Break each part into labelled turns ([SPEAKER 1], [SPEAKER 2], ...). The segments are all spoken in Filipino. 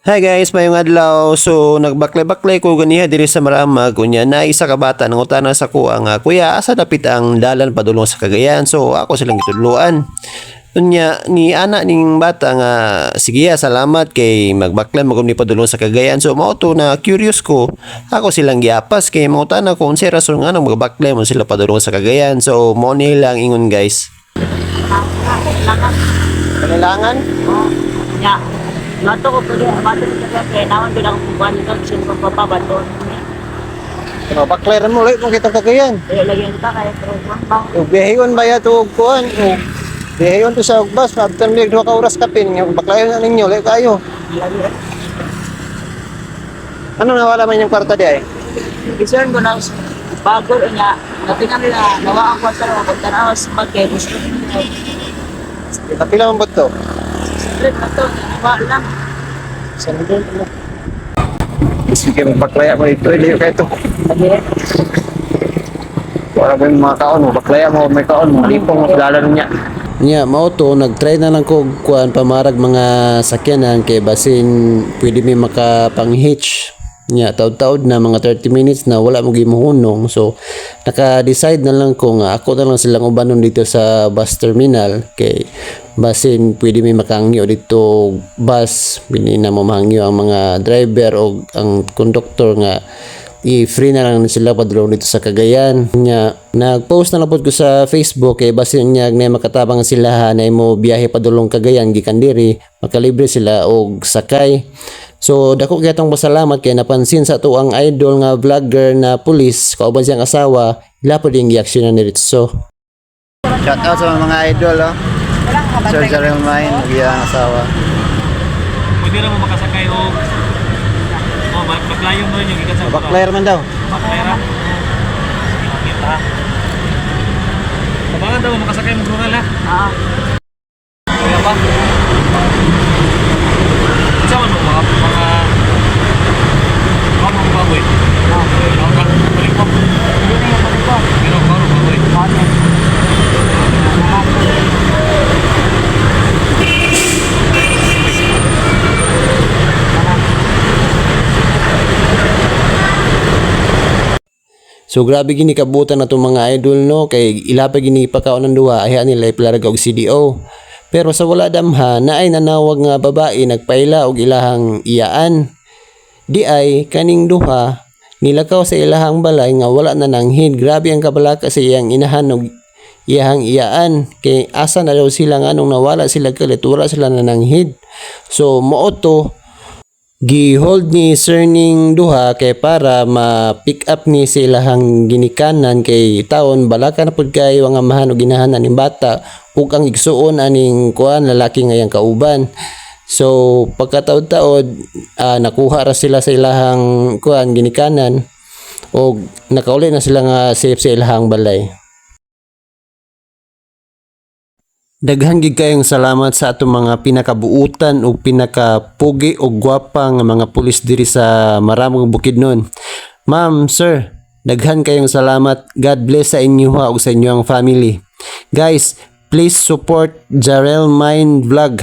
[SPEAKER 1] Hi guys, mayong adlaw. So nagbaklay-baklay ko ganiha diri sa Maramag unya na isa ka bata nang utana sa ko ang kuya asa dapit ang dalan padulong sa Cagayan. So ako silang gitudloan. Unya ni anak ning bata nga sige salamat kay magbaklay magum ni padulong sa Cagayan. So mao to na curious ko. Ako silang giapas kay mautana ko unsay rason nga nang magbaklay mo sila padulong sa Cagayan. So mo ni lang ingon guys. Kailangan?
[SPEAKER 2] Ya. Bato ko pwede, bato ko pwede, naman bilang kukuhan nito, sino pa bato.
[SPEAKER 1] Baklay mo ulit kung kitang Cagayan.
[SPEAKER 2] Kaya lagyan kita kaya trukuhan ba?
[SPEAKER 1] Biyahiyon ba ya to kuan? Biyahiyon to sa bus, after lig 2 ka oras kapin, yung baklayon na ninyo, ulit kayo. Ano nawala man yung kwarta di ay?
[SPEAKER 2] Concern ko na bago niya, natingan nila, nawa ang kwarta na magtanaw sa bagay, gusto nila.
[SPEAKER 1] Kapila man ba to?
[SPEAKER 2] Siyempre na to, nawa lang.
[SPEAKER 1] Sandun mo. Sige, magbaklaya mo ito, hindi kayo ito. Wala mo yung mga kaon mo, baklaya mo, may kaon mo, lipong mo, paglalan niya.
[SPEAKER 3] Nya mao to nagtry na lang ko kuan pamarag mga sakyanan kay basin pwede mi makapang-hitch nya taud-taud na mga 30 minutes na wala mo gimuhunong. So naka-decide na lang ko nga ako na lang silang ubanon dito sa bus terminal kay basin pwede mi makangyo dito bus bini na mo mahangyo ang mga driver o ang conductor nga i-free na lang sila padulong dito sa Cagayan. Nya nag-post na lang po ko sa Facebook kay basin niya na makatabang sila na mo biyahe padulong Cagayan gikan diri makalibre sila og sakay. So dako kay tong pasalamat kay napansin sa to ang idol nga vlogger na pulis kauban siyang asawa ila po ding gi-aksyonan ni Ritso.
[SPEAKER 1] Shout out sa mga idol, oh. Sir Jarrell Mine, ang asawa.
[SPEAKER 4] Pwede na mo makasakay o baklayo mo yung ikat sa
[SPEAKER 1] Baklayer man daw.
[SPEAKER 4] baklayra. Kita. Kabangan daw makasakay mo grungal ha. Kaya ba? Sama mo mga mga baboy. Ikaw ka, balik mo. Pero karo baboy.
[SPEAKER 3] So grabe gini kabutan na itong mga idol no kay ilapag gini pakaon ng duha ayahan nila ipalarga og CDO. Pero sa wala damha na ay nanawag nga babae nagpaila og ilahang iyaan. Di ay kaning duha nilakaw sa ilahang balay nga wala na nanghid. Grabe ang kabalaka sa iyang inahan og iyahang iyaan kay asa na daw sila nga nung nawala sila kalit wala sila na nanghid. So mao to gi-hold ni sir ning duha kay para ma-pick up ni silahang ginikanan kay taon balaka na pud kay ang amahan og ginahanan ning bata ug ang igsuon aning kuan lalaki nga yang kauban. So pagkataod-taod nakuha ra sila sa ilahang kuan ginikanan og nakauli na sila nga safe sa ilahang balay. Daghan gid kayong salamat sa atong mga pinakabuutan ug pinakapugi ug gwapa nga mga pulis diri sa Maramag Bukidnon. Ma'am, sir, daghan kayong salamat. God bless sa inyo ug sa inyong family. Guys, please support Jarrell Mine Vlog.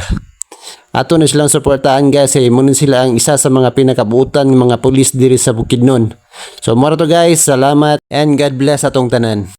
[SPEAKER 3] Ato na silang suportahan guys, mo sila ang isa sa mga pinakabuutan ng mga pulis diri sa Bukidnon. So, moro to guys, salamat and God bless atong tanan.